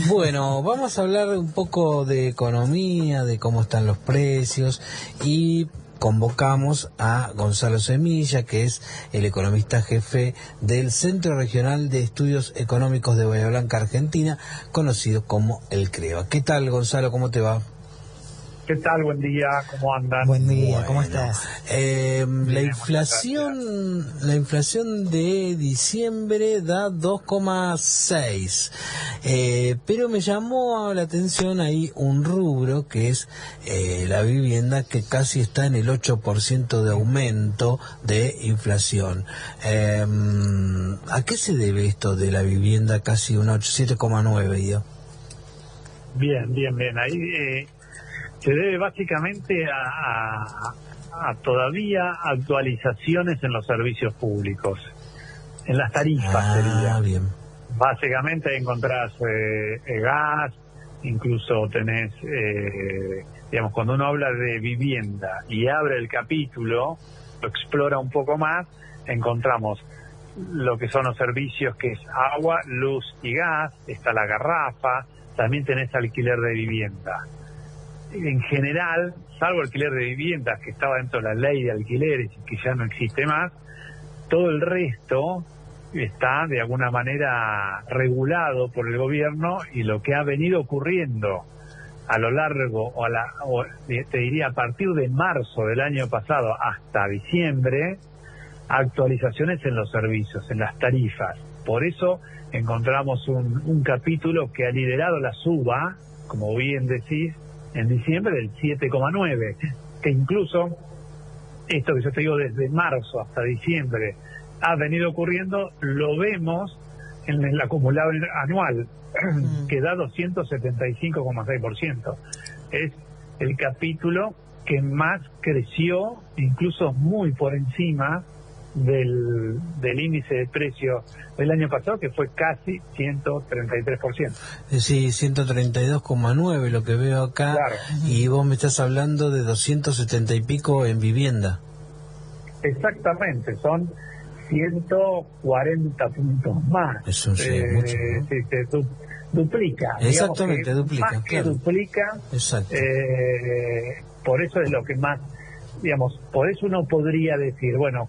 Bueno, vamos a hablar un poco de economía, de cómo están los precios y convocamos a Gonzalo Semilla, que es el economista jefe del Centro Regional de Estudios Económicos de Bahía Blanca, Argentina, conocido como el CREBA. ¿Qué tal, Gonzalo? ¿Cómo te va? ¿Qué tal? Buen día, ¿cómo andan? Buen día, Bueno, ¿cómo estás? La inflación de diciembre da 2,6, pero me llamó la atención ahí un rubro que es la vivienda, que casi está en el 8% de aumento de inflación. ¿A qué se debe esto de la vivienda casi un 7,9, yo? Bien. Ahí se debe básicamente a todavía actualizaciones en los servicios públicos, en las tarifas sería. Bien. Básicamente encontrás gas, incluso tenés, digamos, cuando uno habla de vivienda y abre el capítulo, lo explora un poco más, encontramos lo que son los servicios, que es agua, luz y gas, está la garrafa, también tenés alquiler de vivienda. En general, salvo alquiler de viviendas, que estaba dentro de la ley de alquileres y que ya no existe más, todo el resto está de alguna manera regulado por el gobierno, y lo que ha venido ocurriendo a lo largo, te diría a partir de marzo del año pasado hasta diciembre, actualizaciones en los servicios, en las tarifas. Por eso encontramos un capítulo que ha liderado la suba, como bien decís, en diciembre del 7,9, que incluso esto que yo te digo desde marzo hasta diciembre ha venido ocurriendo, lo vemos en el acumulado anual, que da 275,6%. Es el capítulo que más creció, incluso muy por encima del índice de precios del año pasado, que fue casi 133%. Sí, 132,9 lo que veo acá. Claro. Y vos me estás hablando de 270 y pico en vivienda. Exactamente, son 140 puntos más. Eso sí, mucho, ¿no? Sí, se duplica. Exactamente, duplica. Más que claro. duplica. Exacto. Por eso es lo que más, digamos, por eso uno podría decir, bueno,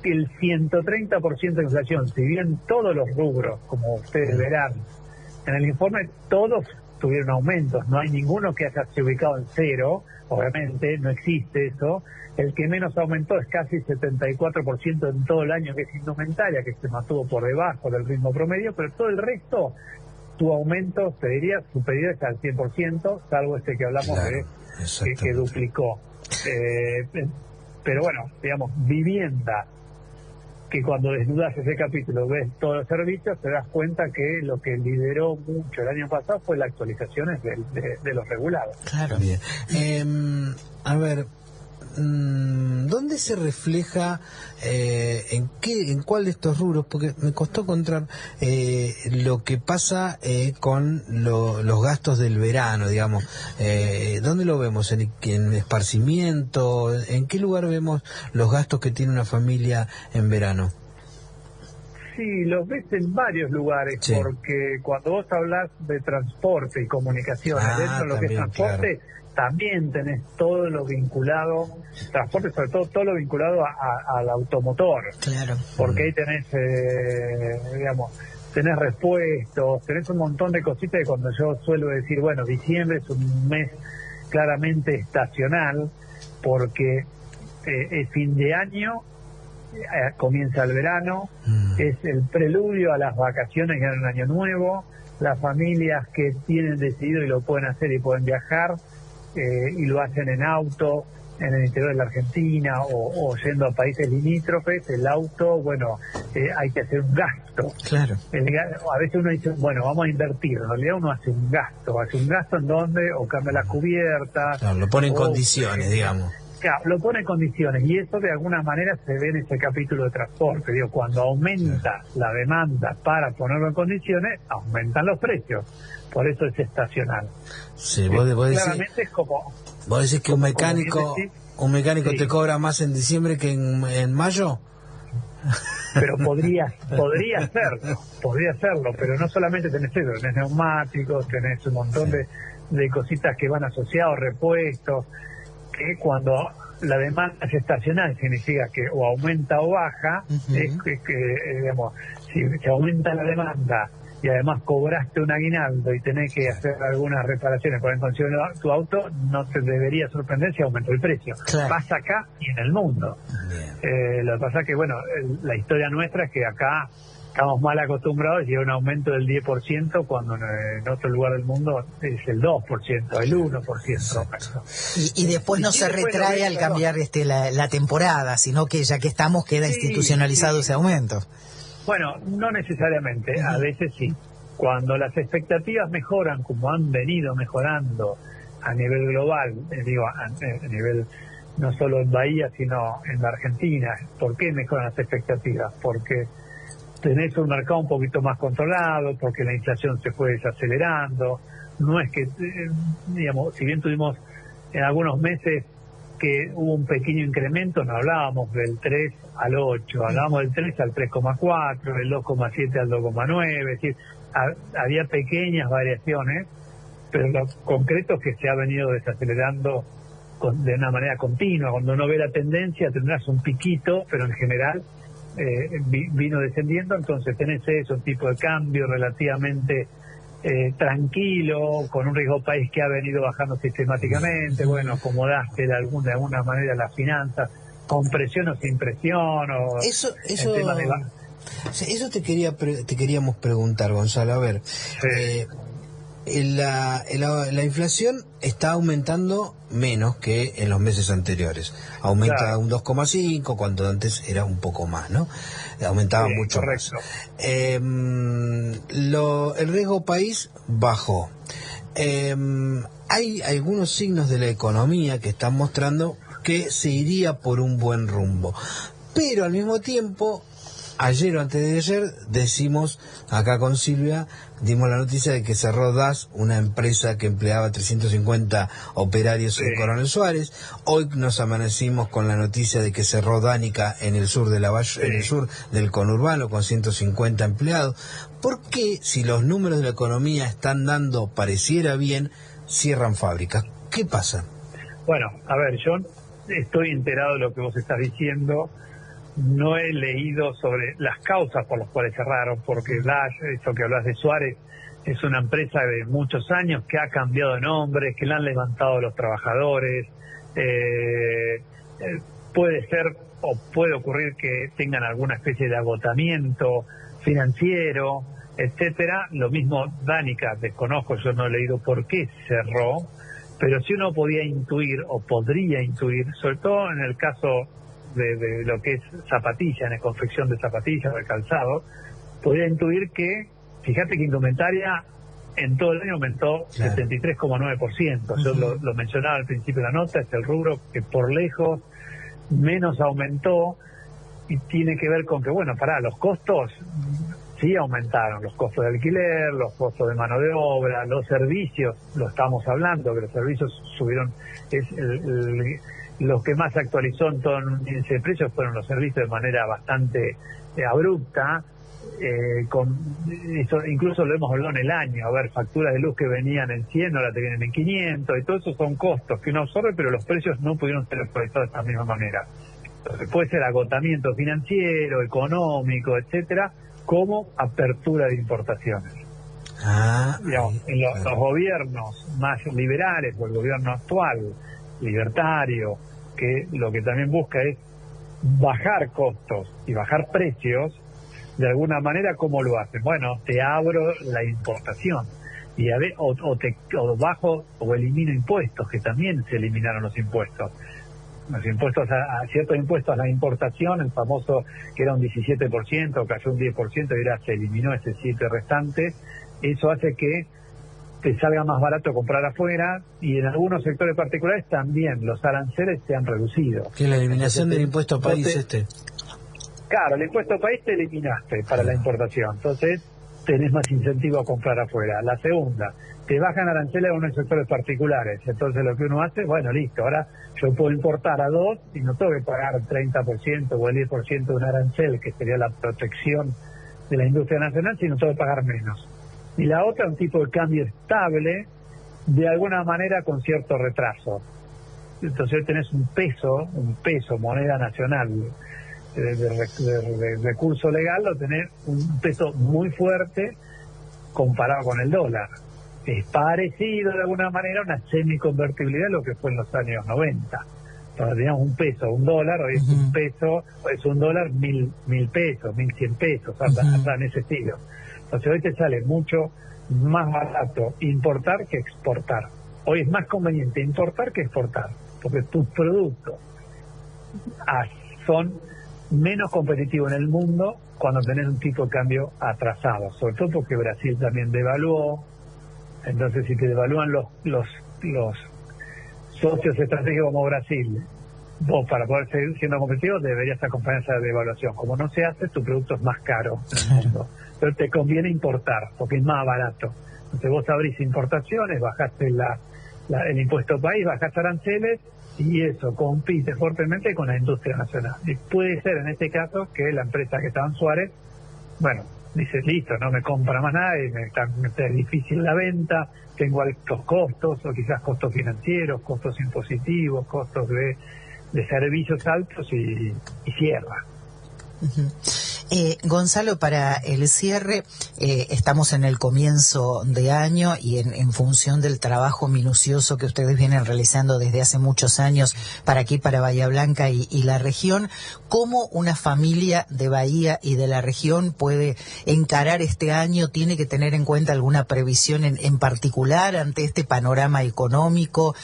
el 130% de inflación, si bien todos los rubros, como ustedes verán en el informe, todos tuvieron aumentos, no hay ninguno que haya se ubicado en cero, obviamente no existe eso. El que menos aumentó es casi 74% en todo el año, que es indumentaria, que se mantuvo por debajo del ritmo promedio, pero todo el resto tuvo aumentos, te diría, superiores al 100%, salvo este que hablamos de que duplicó. Pero bueno, digamos, vivienda, que cuando desnudas ese capítulo, ves todos los servicios, te das cuenta que lo que lideró mucho el año pasado fue las actualizaciones de los regulados. Claro. Bien. A ver, ¿dónde se refleja, en cuál de estos rubros? Porque me costó encontrar lo que pasa con los gastos del verano, digamos. ¿Dónde lo vemos? ¿En esparcimiento? ¿En qué lugar vemos los gastos que tiene una familia en verano? Sí, los ves en varios lugares, sí. Porque cuando vos hablas de transporte y comunicaciones, dentro de lo que es transporte, claro, también tenés todo lo vinculado, transporte sobre todo lo vinculado al automotor. Claro. Porque ahí tenés, digamos, tenés repuestos, tenés un montón de cositas que cuando yo suelo decir, bueno, diciembre es un mes claramente estacional, porque es fin de año, comienza el verano, es el preludio a las vacaciones que en el año nuevo, las familias que tienen decidido y lo pueden hacer y pueden viajar, y lo hacen en auto, en el interior de la Argentina o yendo a países limítrofes, el auto, bueno, hay que hacer un gasto. Claro. A veces uno dice, bueno, vamos a invertir, en realidad uno hace un gasto en donde, o cambia las cubiertas. Claro, lo pone en condiciones, digamos. Claro, lo pone en condiciones, y eso de alguna manera se ve en ese capítulo de transporte. Digo, cuando aumenta la demanda para ponerlo en condiciones, aumentan los precios. Por eso es estacional. Sí, vos claramente es como... ¿Vos decís que un mecánico sí, te cobra más en diciembre que en mayo? pero podría hacerlo, pero no solamente tenés eso, tenés neumáticos, tenés un montón de cositas que van asociados, repuestos, que cuando la demanda es estacional significa que o aumenta o baja, es que digamos, si aumenta la demanda y además cobraste un aguinaldo y tenés que hacer algunas reparaciones por condición de tu auto, no te debería sorprender si aumentó el precio. Claro. Pasa acá y en el mundo. Lo que pasa es que, bueno, la historia nuestra es que acá estamos mal acostumbrados y hay un aumento del 10% cuando en otro lugar del mundo es el 2%, el 1%. Y después no se retrae al cambiar la temporada, sino que ya que estamos queda institucionalizado ese aumento. Bueno, no necesariamente, a veces sí. Cuando las expectativas mejoran, como han venido mejorando a nivel global, a nivel no solo en Bahía, sino en la Argentina. ¿Por qué mejoran las expectativas? Porque tenés un mercado un poquito más controlado, porque la inflación se fue desacelerando. No es que, si bien tuvimos en algunos meses que hubo un pequeño incremento, no hablábamos del 3 al 8, hablábamos del 3 al 3,4, del 2,7 al 2,9, es decir, había pequeñas variaciones, pero lo concreto es que se ha venido desacelerando de una manera continua. Cuando uno ve la tendencia tendrás un piquito, pero en general vino descendiendo, entonces tenés eso, un tipo de cambio relativamente tranquilo, con un riesgo país que ha venido bajando sistemáticamente, bueno, acomodaste de alguna manera las finanzas, con presión o sin presión, o eso te queríamos preguntar, Gonzalo, a ver, la inflación está aumentando menos que en los meses anteriores. Aumenta un 2,5 cuando antes era un poco más, ¿no? Aumentaba mucho más. El riesgo país bajó. Hay algunos signos de la economía que están mostrando que se iría por un buen rumbo. Pero al mismo tiempo, ayer o antes de ayer, decimos, acá con Silvia, dimos la noticia de que cerró DAS, una empresa que empleaba 350 operarios en Coronel Suárez. Hoy nos amanecimos con la noticia de que cerró Danica en el sur de en el sur del conurbano con 150 empleados. ¿Por qué, si los números de la economía están dando pareciera bien, cierran fábricas? ¿Qué pasa? Bueno, a ver, yo estoy enterado de lo que vos estás diciendo. No he leído sobre las causas por las cuales cerraron, porque eso que hablas de Suárez es una empresa de muchos años que ha cambiado de nombre, que la han levantado los trabajadores. Puede ser o puede ocurrir que tengan alguna especie de agotamiento financiero, etcétera. Lo mismo Danica, desconozco, yo no he leído por qué cerró, pero si uno podía intuir o podría intuir, sobre todo en el caso de lo que es zapatilla, en la confección de zapatillas, de calzado, podría intuir que, fíjate que indumentaria en todo el año aumentó 73,9%. Yo lo mencionaba al principio de la nota, es el rubro que por lejos menos aumentó, y tiene que ver con que, bueno, los costos sí aumentaron, los costos de alquiler, los costos de mano de obra, los servicios, lo estamos hablando, que los servicios subieron, los que más actualizó en todo el índice de precios fueron los servicios de manera bastante abrupta, eso incluso lo hemos hablado en el año, a ver, facturas de luz que venían en 100, ahora te vienen en 500, y todo eso son costos que uno absorbe, pero los precios no pudieron ser actualizados de esta misma manera. Entonces puede ser agotamiento financiero, económico, etcétera, como apertura de importaciones. Digamos, en los gobiernos más liberales, o el gobierno actual, libertario, que lo que también busca es bajar costos y bajar precios, de alguna manera, ¿cómo lo hacen? Bueno, te abro la importación y o bajo o elimino impuestos, que también se eliminaron los impuestos. Los impuestos a ciertos impuestos a la importación, el famoso que era un 17%, cayó un 10%, y ahora se eliminó ese 7% restante. Eso hace que te salga más barato comprar afuera, y en algunos sectores particulares también los aranceles se han reducido. ¿Que la eliminación del impuesto país Claro, el impuesto país te eliminaste para la importación. Entonces, tenés más incentivo a comprar afuera. La segunda, te bajan aranceles a unos sectores particulares. Entonces lo que uno hace, bueno, listo, ahora yo puedo importar a 2 y no tengo que pagar 30% o el 10% de un arancel, que sería la protección de la industria nacional, sino tengo que pagar menos. Y la otra, un tipo de cambio estable, de alguna manera con cierto retraso. Entonces hoy tenés un peso, moneda nacional, de recurso legal, lo tenés un peso muy fuerte comparado con el dólar. Es parecido de alguna manera a una semiconvertibilidad de lo que fue en los años 90. Entonces teníamos un peso, un dólar, hoy es un peso, es un dólar, mil pesos, 1.100 pesos, hasta en ese estilo. Entonces hoy te sale mucho más barato importar que exportar. Hoy es más conveniente importar que exportar, porque tus productos son menos competitivos en el mundo cuando tenés un tipo de cambio atrasado, sobre todo porque Brasil también devaluó. Entonces si te devalúan los socios estratégicos como Brasil, vos para poder seguir siendo competitivo deberías acompañar esa devaluación. Como no se hace, tu producto es más caro en el mundo, pero te conviene importar porque es más barato. Entonces vos abrís importaciones, bajaste el impuesto país, bajaste aranceles y eso compite fuertemente con la industria nacional. Y puede ser en este caso que la empresa que estaba en Suárez, bueno, dice, listo, no me compra más nadie, me está difícil la venta, tengo altos costos, o quizás costos financieros, costos impositivos, costos de servicios altos y cierra. Gonzalo, para el cierre, estamos en el comienzo de año y en función del trabajo minucioso que ustedes vienen realizando desde hace muchos años para aquí, para Bahía Blanca y la región, ¿cómo una familia de Bahía y de la región puede encarar este año? ¿Tiene que tener en cuenta alguna previsión en particular ante este panorama económico,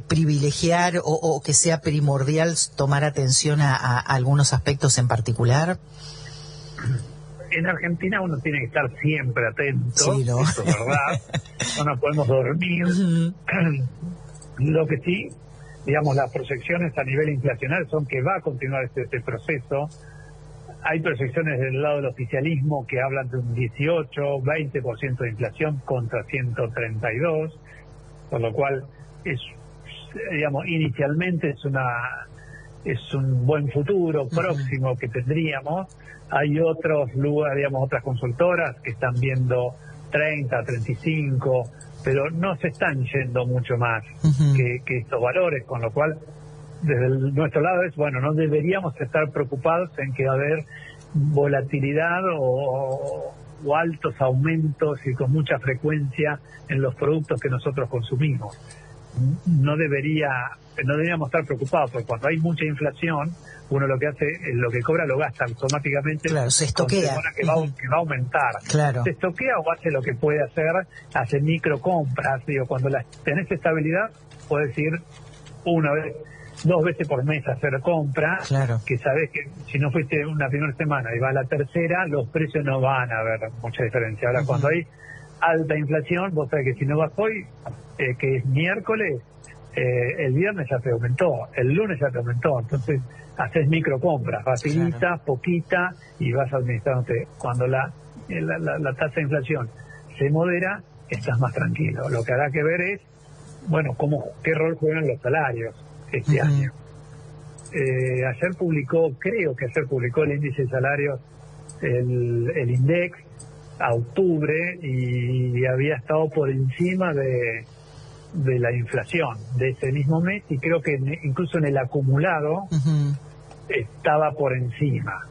privilegiar o que sea primordial tomar atención a algunos aspectos en particular? En Argentina uno tiene que estar siempre atento, sí, ¿no? Eso es verdad, no nos podemos dormir. Lo que sí, digamos, las proyecciones a nivel inflacional son que va a continuar este proceso. Hay proyecciones del lado del oficialismo que hablan de un 18-20% de inflación contra 132, por lo cual digamos, inicialmente es un buen futuro próximo que tendríamos. Hay otros lugares, digamos, otras consultoras que están viendo 30, 35, pero no se están yendo mucho más que estos valores, con lo cual desde nuestro lado es, bueno, no deberíamos estar preocupados en que va a haber volatilidad o altos aumentos y con mucha frecuencia en los productos que nosotros consumimos. No deberíamos estar preocupados, porque cuando hay mucha inflación, uno lo que hace es lo que cobra lo gasta automáticamente. Claro, se estoquea. Que va a aumentar. Claro. Se estoquea o hace lo que puede hacer, hace microcompras. Digo, cuando tenés estabilidad, puedes ir 2 veces por mes a hacer compras, claro, que sabés que si no fuiste una primera semana y va a la tercera, los precios no van a haber mucha diferencia. Ahora, cuando hay alta inflación, vos sabés que si no vas hoy, que es miércoles, el viernes ya te aumentó, el lunes ya te aumentó, entonces haces microcompras, rapidita, claro, poquita, y vas administrándote. Cuando la tasa de inflación se modera, estás más tranquilo. Lo que habrá que ver es, bueno, qué rol juegan los salarios este año. Creo que ayer publicó el índice de salarios, el INDEX, a octubre, y había estado por encima de la inflación de ese mismo mes, y creo que incluso en el acumulado estaba por encima.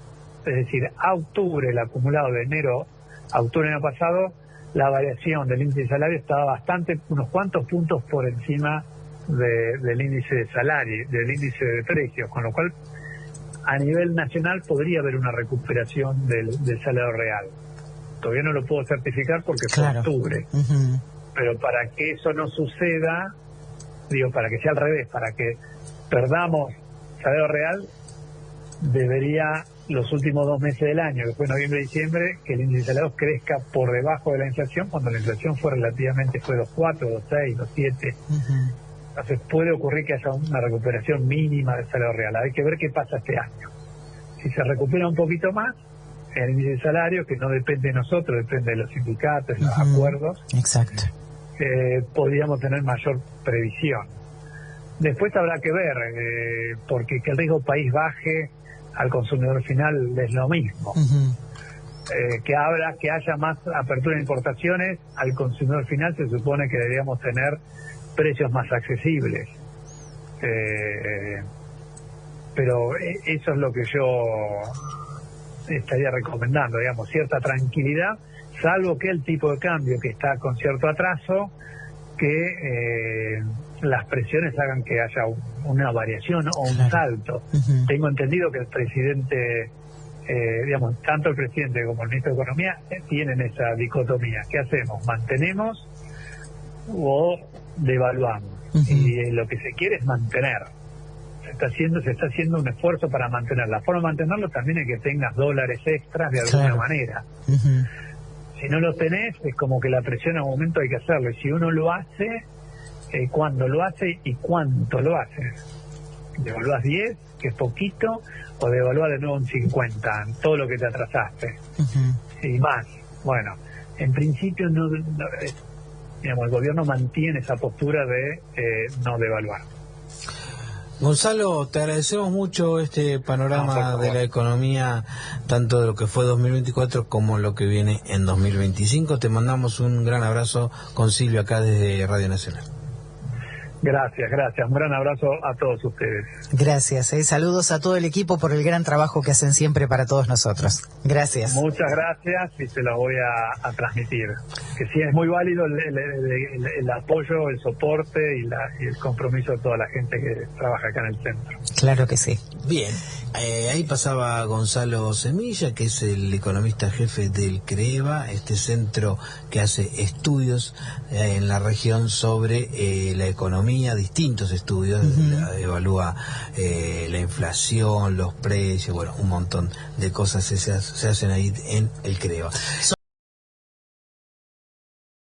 Es decir, a octubre, el acumulado de enero a octubre del año pasado, la variación del índice de salario estaba unos cuantos puntos por encima del índice de salario, del índice de precios, con lo cual a nivel nacional podría haber una recuperación del salario real. Todavía no lo puedo certificar porque claro, fue octubre. Pero para que eso no suceda, para que sea al revés, para que perdamos salario real, debería los últimos 2 meses del año, que fue noviembre y diciembre, que el índice de salarios crezca por debajo de la inflación, cuando la inflación fue 2.4, 2.6, 2.7. Entonces puede ocurrir que haya una recuperación mínima del salario real. Hay que ver qué pasa este año. Si se recupera un poquito más, el índice de salario, que no depende de nosotros, depende de los sindicatos, los acuerdos. Exacto. Podríamos tener mayor previsión. Después habrá que ver, porque que el riesgo país baje al consumidor final es lo mismo. Que haya más apertura de importaciones, al consumidor final se supone que deberíamos tener precios más accesibles. Pero eso es lo que yo estaría recomendando, digamos, cierta tranquilidad, salvo que el tipo de cambio que está con cierto atraso, que las presiones hagan que haya una variación o un salto. Tengo entendido que el presidente, digamos, tanto el presidente como el ministro de Economía tienen esa dicotomía. ¿Qué hacemos? ¿Mantenemos o devaluamos? Y lo que se quiere es mantener. Se está haciendo un esfuerzo para mantener. La forma de mantenerlo también es que tengas dólares extras de alguna manera. Si no los tenés, es como que la presión a un momento hay que hacerlo. Y si uno lo hace, ¿cuándo lo hace y cuánto lo hace? ¿Devaluás 10, que es poquito, o devaluás de nuevo en 50, en todo lo que te atrasaste? Y más. Bueno, en principio digamos, el gobierno mantiene esa postura de no devaluar. Gonzalo, te agradecemos mucho este panorama de la economía, tanto de lo que fue 2024 como lo que viene en 2025. Te mandamos un gran abrazo con Silvio acá desde Radio Nacional. Gracias. Un gran abrazo a todos ustedes. Gracias. Saludos a todo el equipo por el gran trabajo que hacen siempre para todos nosotros. Gracias. Muchas gracias y se los voy a transmitir. Que sí, es muy válido el apoyo, el soporte y el compromiso de toda la gente que trabaja acá en el centro. Claro que sí. Bien. Ahí pasaba Gonzalo Semilla, que es el economista jefe del CREVA, este centro que hace estudios en la región sobre la economía, distintos estudios, evalúa la inflación, los precios, bueno, un montón de cosas se hacen ahí en el CREVA.